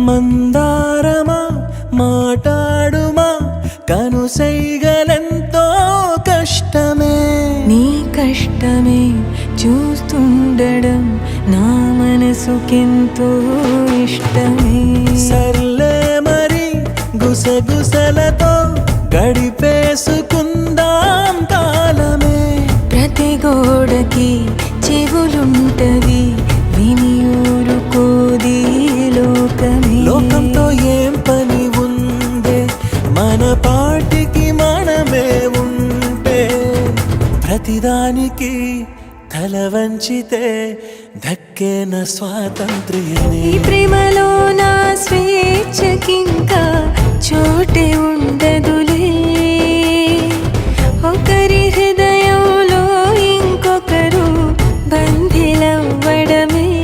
మందారమా మాటాడుమా కనుసైగలెంతో కష్టమే. నీ కష్టమే చూస్తుండడం నా మనసుకెంతో ఇష్టమే. సర్లే మరి గుసగుసలతో గడిపేసుకుందాం కాలమే. ప్రతి గోడకి చెవులుంటవి విని ఊరుకోది లోకమే. లోకంతో ఏం పని ఉందే మన పాటికి మనమే ఉంటే. ప్రతిదానికి తల వంచితే దక్కేన స్వాతంత్ర్యమే. ఈ ప్రేమలో నా స్వేచ్ఛకింకా చోటే ఉండదు